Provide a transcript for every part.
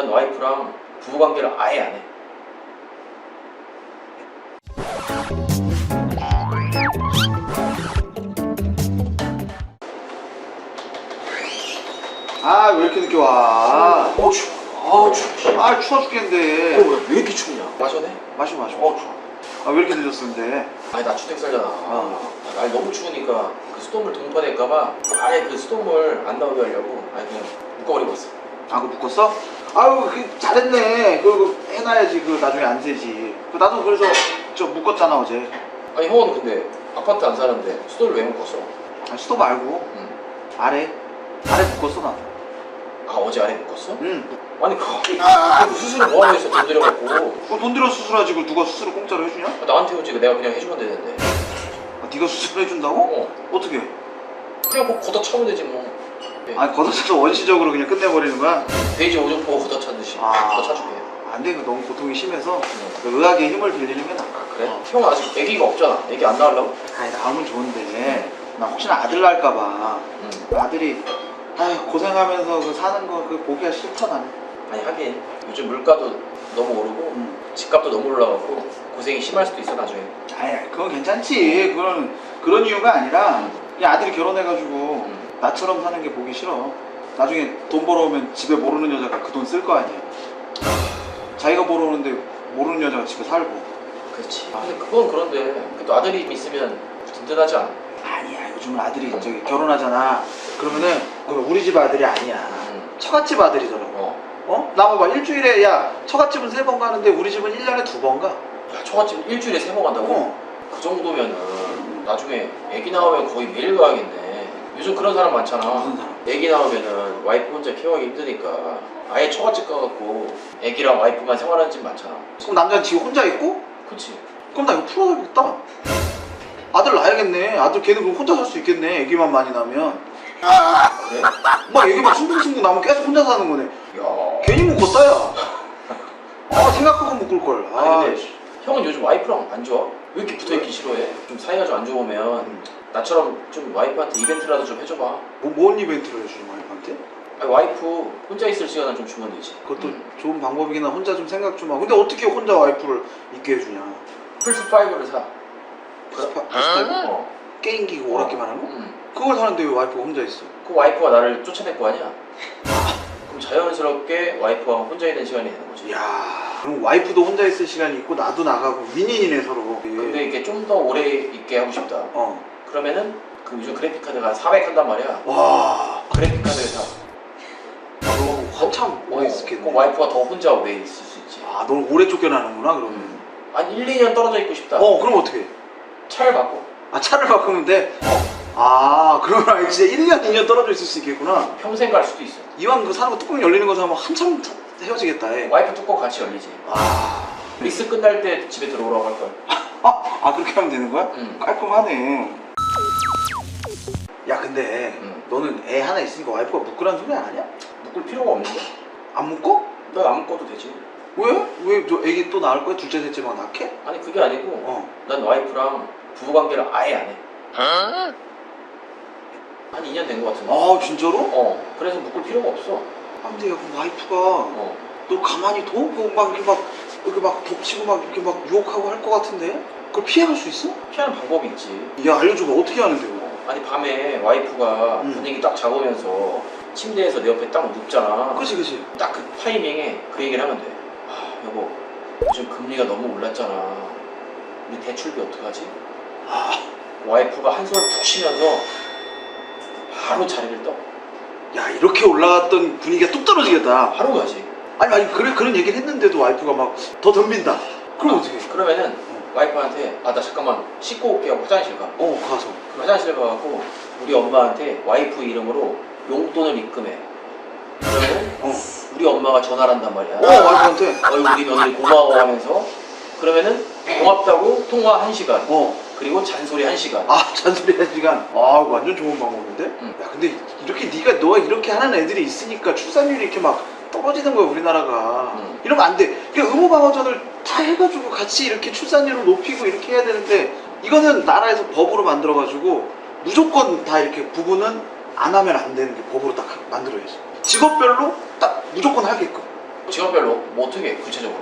난 와이프랑 부부관계를 아예 안 해. 아, 왜 이렇게 늦게 와? 추워. 추워. 아, 추워 죽겠는데. 왜 이렇게 춥냐? 마셔네? 마셔. 추워. 아, 왜 이렇게 늦었는데? 아니 나 주택 살잖아. 날 너무 추우니까 그 수돗물 동판될까봐 아예 그 수돗물 안 나오게 하려고 아예 그냥 묶어버리고 있어. 아, 그거 묶었어? 아유, 잘했네. 그거 해놔야지. 그 나중에 안 새지. 나도 그래서 저 묶었잖아, 어제. 아니 형은 근데 아파트 안 사는데 수도를 왜 묶었어? 아, 수도 말고. 응. 아래 묶었어, 나. 아 어제 아래 묶었어? 응. 아니 그거 수술을 뭐하러 했어? 돈 들여갖고. 돈 들여 수술하지. 그걸 누가 수술을 공짜로 해주냐? 나한테 오지 내가 그냥 해주면 되는데. 아, 네가 수술해준다고? 어떻게? 그냥 뭐 걷어 차면 되지 뭐. 아니, 걷어차서 원시적으로 그냥 끝내버리는 거야? 돼지 오줌 보고 걷어 차듯이 아. 걷어 차줄게. 안 돼. 너무 고통이 심해서 그 의학의 힘을 빌리는 게 나아. 그래? 형 아직 애기가 없잖아. 애기 안 낳으려고? 아니, 나오면 좋은데 나 혹시나 아들 낳을까봐. 아들이 고생하면서 그 사는 거 그 보기가 싫다 나는. 아니 하긴 요즘 물가도 너무 오르고 집값도 너무 올라가고 고생이 심할 수도 있어 나중에. 아니, 그건 괜찮지. 그런 이유가 아니라 이 아들이 결혼해가지고 나처럼 사는 게 보기 싫어. 나중에 돈 벌어오면 집에 모르는 여자가 그 돈 쓸 거 아니야. 자기가 벌어오는데 모르는 여자가 집에 살고. 그렇지. 근데 그건 그런데 그래도 아들이 있으면 든든하지 않아? 아니야, 요즘은 아들이 저기 결혼하잖아. 그러면은 우리 집 아들이 아니야. 처갓집 아들이더라고. 나 봐봐, 일주일에 처갓집은 3번 가는데 우리 집은 1년에 2번 가. 야, 처갓집 일주일에 3번 간다고? 그 정도면은 나중에 애기 나오면 거의 매일 가야겠네. 요즘 그런 사람 많잖아. 무슨 사람? 애기 나오면은 와이프 혼자 케어하기 힘드니까 아예 처갓집 가갖고 애기랑 와이프만 생활하는 집 많잖아. 그럼 남자는 지금 혼자 있고? 그치? 그럼 나 이거 풀어야겠다. 아들 낳아야겠네. 아들 걔는 그럼 혼자 살 수 있겠네. 애기만 많이 나면. 그래? 막 애기만 숭숭숭숭 나면 계속 혼자 사는 거네. 야. 괜히 묶었다, 야. 생각하고 묶을걸. 아니 근데 형은 요즘 와이프랑 안 좋아? 왜 이렇게 붙어있기 싫어해? 좀 사이가 좀 안 좋으면 나처럼 좀 와이프한테 이벤트라도 좀 해줘봐. 뭔 이벤트를 해주는 와이프한테? 아니 와이프 혼자 있을 시간을 좀 주면 되지. 그것도 좋은 방법이긴 한. 혼자 좀 생각 좀 하고. 근데 어떻게 혼자 와이프를 있게 해주냐? 플스5를 사. 플스5? 게임기 그 오락기 말하는 거? 그걸 사는데 왜 와이프가 혼자 있어? 그 와이프가 나를 쫓아낼 거 아니야? 그럼 자연스럽게 와이프와 혼자 있는 시간이 되는 거지. 야, 그럼 와이프도 혼자 있을 시간이 있고 나도 나가고 윈윈이네 서로. 근데 이게 좀 더 오래 있게 하고 싶다. 그러면은 그 요즘 그래픽 카드가 400 한단 말이야. 와, 그래픽 카드를 사. 너 한참 오래 있었겠네. 그 와이프가 더 혼자 오래 있을 수 있지. 넌 오래 쫓겨나는구나 그러면. 아니 1, 2년 떨어져 있고 싶다. 그럼 어떻게 해? 차를 바꿔. 차를 바꾸면 돼? 그러면 진짜 1년, 2년 떨어져 있을 수 있겠구나. 평생 갈 수도 있어. 이왕 그 사는 거 뚜껑 열리는 거 사면 한참 헤어지겠다 해. 와이프 뚜껑 같이 열리지. 믹스 끝날 때 집에 들어오라고 할걸. 그렇게 하면 되는 거야? 깔끔하네. 야, 근데 너는 애 하나 있으니까 와이프가 묶으라는 소리 아니야? 묶을 필요가 없는데? 안 묶어? 난 안 묶어도 되지. 왜? 왜 저 애기 또 낳을 거야? 둘째, 셋째 막 낳게? 아니 그게 아니고 난 와이프랑 부부관계를 아예 안 해. 한 2년 된 거 같은데. 진짜로? 그래서 묶을 필요가 없어. 근데 그럼 와이프가 너 가만히 둬? 이렇게 막 덮치고 막 이렇게 막 유혹하고 할 거 같은데? 그걸 피해갈 수 있어? 피하는 방법이 있지. 야, 알려줘봐. 어떻게 하는데 그거? 아니 밤에 와이프가 분위기 딱 잡으면서 침대에서 내 옆에 딱 눕잖아. 그치. 딱 그 타이밍에 그 얘기를 하면 돼. 여보, 요즘 금리가 너무 올랐잖아. 우리 대출비 어떡하지? 와이프가 한숨을 푹 쉬면서 바로 자리를 떠. 야, 이렇게 올라갔던 분위기가 뚝 떨어지겠다. 바로 가지. 아니 그런 얘기를 했는데도 와이프가 막 더 덤빈다. 그럼 어떻게 해? 그러면은 와이프한테 나 잠깐만 씻고 올게 하고 화장실 가. 가서. 그 화장실 가갖고 우리 엄마한테 와이프 이름으로 용돈을 입금해. 그러면 우리 엄마가 전화를 한단 말이야. 와이프한테? 우리 며느리 고마워 하면서. 그러면은 고맙다고 통화 1시간. 그리고 잔소리 1시간. 잔소리 1시간. 완전 좋은 방법인데? 야, 근데 너가 이렇게 하는 애들이 있으니까 출산율이 이렇게 막 떨어지는 거야, 우리나라가. 이러면 안 돼. 그냥 의무방어전을 다 해가지고 같이 이렇게 출산율을 높이고 이렇게 해야 되는데, 이거는 나라에서 법으로 만들어가지고 무조건 다 이렇게 부부는 안 하면 안 되는 게 법으로 딱 만들어야지. 직업별로 딱 무조건 하게끔. 직업별로 뭐 어떻게 해, 구체적으로?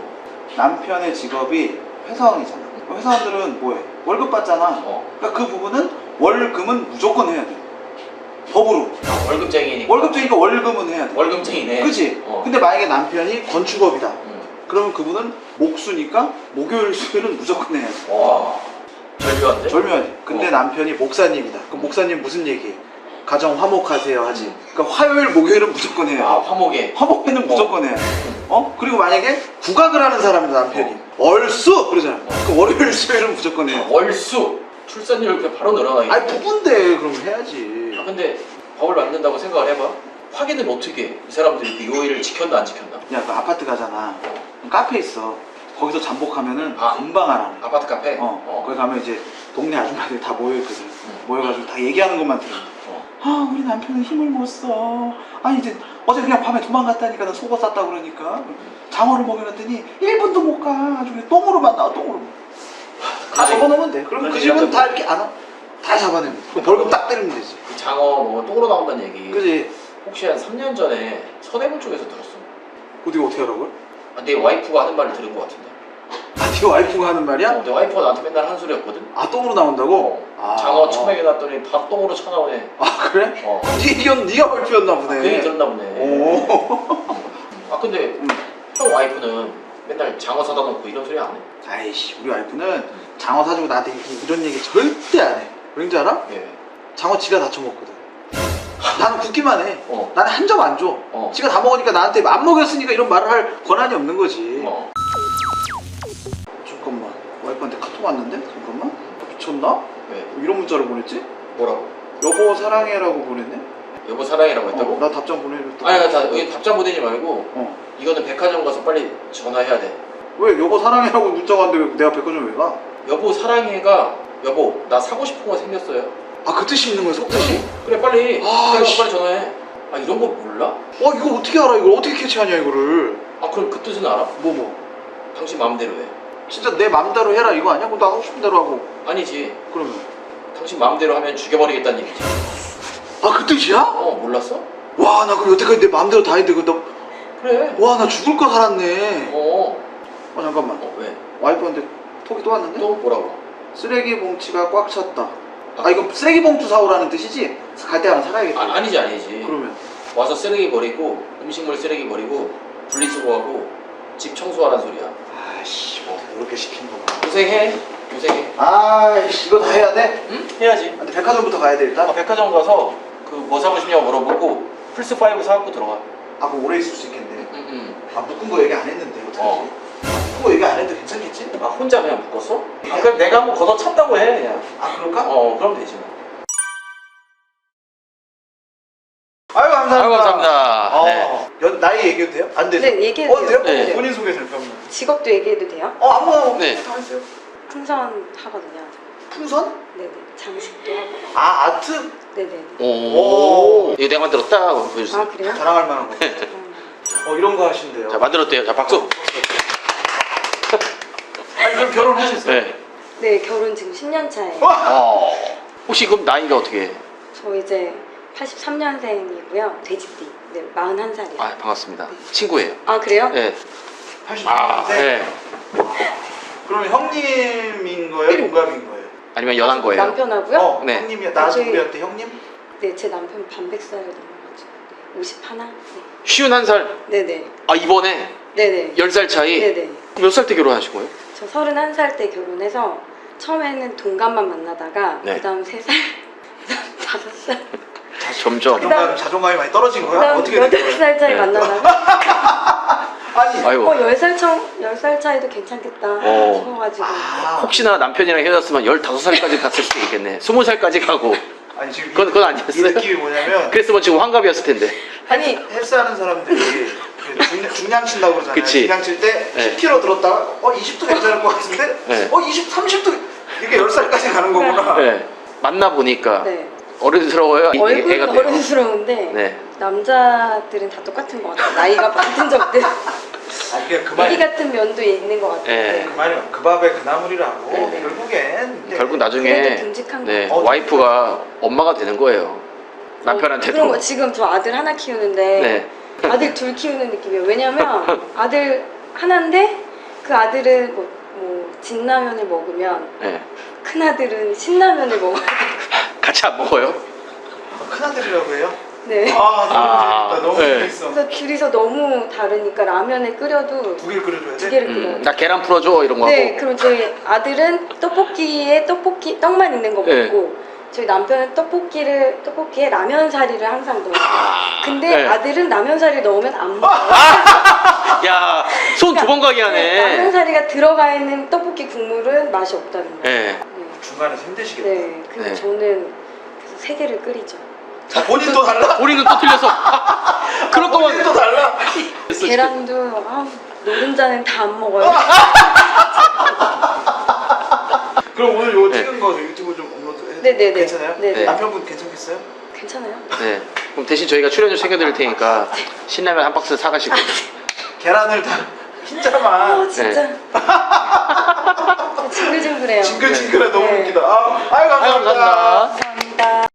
남편의 직업이 회사원이잖아. 회사원들은 뭐해? 월급 받잖아. 그러니까 그 부분은 월금은 무조건 해야 돼. 법으로. 아, 월급쟁이니까. 월급쟁이니까 월금은 해야 돼. 월급쟁이네. 그치? 근데 만약에 남편이 건축업이다. 그러면 그분은 목수니까 목요일 수요일은 무조건 해야 돼. 와, 절묘한데? 절묘하지. 근데 남편이 목사님이다. 그럼 목사님 무슨 얘기해? 가정 화목하세요 하지. 그러니까 화요일 목요일은 무조건 해야 돼. 아, 화목에. 화목회는 무조건 해야 돼. 그리고 만약에 국악을 하는 사람이다 남편이. 월수! 그러잖아. 그 월요일 수요일은 무조건 해야 돼. 월수! 출산율 그냥 바로 늘어나겠네. 아니 부부인데 그럼 해야지. 아, 근데 법을 만든다고 생각을 해봐. 확인은 어떻게 해? 이 사람들이 그 요일을 지켰나 안 지켰나? 야, 그 아파트 가잖아. 카페 있어. 거기서 잠복하면은 아. 금방 알아. 아파트 카페? 거기 가면 이제 동네 아줌마들이 다 모여있거든. 모여가지고 다 얘기하는 것만 들어. 아, 우리 남편은 힘을 못 써. 아니, 이제 어제 그냥 밤에 도망갔다니까 나 속옷 샀다고 그러니까. 장어를 먹여놨더니 1분도 못 가. 아주 그냥 똥으로만 나와, 똥으로. 다 적어놓으면 돼. 그럼 그 집은 다 이렇게 안 와. 다 잡아냅니다. 그럼 벌금 딱 때리면 되지. 그 장어 뭐 똥으로 나온다는 얘기. 그지? 혹시 한 3년 전에 서대문 쪽에서 들었어. 어디가 어떻게 하라고요? 아, 내 와이프가 하는 말을 들은 것 같은데. 아, 네 와이프가 하는 말이야? 내 와이프가 나한테 맨날 하는 소리였거든. 아, 똥으로 나온다고? 아. 장어 처먹여 놨더니 다 똥으로 쳐나오네. 아, 그래? 네가 와이프였나 보네. 그 얘기 들었나 보네. 오. 아, 근데 형 와이프는 맨날 장어 사다 놓고 이런 소리 안 해? 아이씨, 우리 와이프는 장어 사주고 나한테 이런 얘기 절대 안 해. 왠지 알아? 예. 장어 지가 다 처먹거든. 나는 굽기만 해. 나는 한 점 안 줘. 어. 지가 다 먹으니까 나한테 안 먹였으니까 이런 말을 할 권한이 없는 거지. 잠깐만. 와이프한테 카톡 왔는데? 잠깐만. 미쳤나? 왜? 이런 문자를 보냈지? 뭐라고? 여보 사랑해라고 보냈네? 여보 사랑이라고 했다고? 나 답장 보내줬다. 아니, 여기 답장 보내지 말고 어. 이거는 백화점 가서 빨리 전화해야 돼. 왜 여보 사랑해라고 문자가 왔는데 왜 내가 백화점 왜 가? 여보 사랑해가 여보 나 사고 싶은 거 생겼어요. 아, 그 뜻이 있는 거야, 속뜻이? 그래 빨리. 아, 내가 씨. 빨리 전화해. 아, 이런 거 몰라? 이거 어떻게 알아? 이걸 어떻게 캐치하냐 이거를? 아, 그럼 그 뜻은 알아? 뭐? 당신 마음대로 해. 진짜 내 맘대로 해라 이거 아니야? 그럼 나 하고 싶은 대로 하고. 아니지. 그러면? 당신 마음대로 하면 죽여버리겠다는 얘기지. 아, 그 뜻이야? 몰랐어? 와, 나 그럼 여태까지 내 맘대로 다 했는데 그래. 와, 나 죽을 거 살았네. 잠깐만. 왜? 와이프한테 톡이 또 왔는데? 또 뭐라고? 쓰레기 봉투가 꽉 찼다. 아, 이거 쓰레기 봉투 사오라는 뜻이지? 갈 때 하나 사가야겠다. 아니지. 그러면? 와서 쓰레기 버리고 음식물 쓰레기 버리고 분리수거하고 집 청소하라는 소리야. 아이씨, 뭐 이렇게 시키는 거구나. 고생해. 아이씨, 이거 다 해야 돼? 응? 해야지. 근데 백화점부터 가야 돼 일단? 백화점 가서 그 뭐 사고 싶냐고 물어보고 플스5 사갖고 들어가. 아, 그럼 오래 있을 수 있겠네. 응. 아, 묶은 거 얘기 안 했는데 어떡하지? 묶은 거 얘기 안 해도 괜찮겠지? 아, 혼자 그냥 묶었어? 아, 그럼 내가 한번 걷어 찼다고 해 그냥. 아, 그럴까? 그럼 되지 뭐. 아유, 감사합니다. 아이고, 감사합니다. 네. 나이 얘기해도 돼요? 안 되죠? 네, 얘기해도 돼요? 네. 본인 소개 잠깐만. 직업도 얘기해도 돼요? 아무거나 네. 다 하세요. 풍선 하거든요. 풍선? 네네. 장식도 하고. 아, 아트? 네네. 오. 이거 내가 만들었다 하고 보여주세요. 아 그래요? 자랑할 만한 거. 이런 거 하신대요. 자, 만들었대요. 자, 박수. 아니, 그럼 결혼하셨어요? 네. 네, 결혼 지금 10년 차예요. 혹시 그럼 나이가 어떻게 해? 저 이제 83년생이고요. 돼지띠. 네, 41살이에요. 아, 반갑습니다. 친구예요. 아 그래요? 네. 80년대? 네. 그럼 형님인 거예요? 동갑인 거예요? 아니면 연한 거예요? 남편하고요? 네. 형님이야. 나 저희- 우리한테 형님? 네, 제 남편 반백살 넘어가지고 51? 네. 51살. 네네. 아, 이번에 네네. 10살 차이? 네네. 몇 살 때 결혼하신 거예요? 저 31살 때 결혼해서 처음에는 동갑만 만나다가 네. 그다음 3살, 그다음 5살, 점점. 자존감이 많이 떨어진 거야? 그다음 어떻게 된 거야? 8살 차이 네. 만나다가 아니, 아이고. 10살 차이도 괜찮겠다 싶어가지고 혹시나 남편이랑 헤어졌으면 15살까지 갔을 수도 있겠네. 20살까지 가고. 아니 지금 그건 이 아니었어요? 느낌이 뭐냐면 그랬으면 지금 환갑이었을 텐데. 아니 헬스하는 사람들이 중량 친다고 그러잖아요. 그치. 중량 칠 때 네. 10kg 들었다가 20도 괜찮을 것 같은데 네. 20, 30도 이렇게 10살까지 가는 거구나. 네. 만나보니까 네. 어른스러워요? 얼굴은 애가 돼요? 어른스러운데 네. 남자들은 다 똑같은 것 같아요. 나이가 많은 적들 아니 그냥 그 애기 말이 같은 면도 있는 것 같아요. 네. 그 말이 그 밥에 그 나물이라고 네. 결국엔 결국 나중에 그래도 듬직한 네, 거. 와이프가 엄마가 되는 거예요. 남편한테도. 그런 거 지금 저 아들 하나 키우는데 네. 아들 둘 키우는 느낌이에요. 왜냐면 아들 하나인데 그 아들은 뭐 진라면을 먹으면 네. 큰 아들은 신라면을 먹어야 되고. 같이 안 먹어요? 큰아들이라고 해요? 네. 아 너무 재밌다. 너무 네. 재밌어. 그래서 둘이서 너무 다르니까 라면을 끓여도 두 개를 끓여줘야 두 돼? 개를 끓여요. 나 계란 풀어줘 이런 거 네, 하고. 그럼 저희 아들은 떡볶이에 떡만 있는 거 네. 먹고 저희 남편은 떡볶이에 라면 사리를 항상 넣어요. 근데 네. 아들은 라면 사리를 넣으면 안 먹어요. 야, 손 두 번 가게 라면 하네. 사리가 들어가 있는 떡볶이 국물은 맛이 없다는 거예요. 네. 중간에 힘드시겠다. 네, 근데 네. 저는 그래서 세 개를 끓이죠. 아, 본인도 달라? 우리는 또 틀려서. 그럴 거면 본인도 달라? 계란도 노른자는 다 안 먹어요. 그럼 오늘 요거 네. 찍은 거 유튜브 좀 업로드 해도 네네네. 괜찮아요? 네네. 남편분 괜찮겠어요? 괜찮아요? 네. 그럼 대신 저희가 출연료 챙겨드릴 테니까 신라면 한 박스 사가시고. 계란을 다 흰자만 아 진짜 징글징글해요. 징글징글해 너무 네. 웃기다. 아유 감사합니다. 감사합니다. 감사합니다.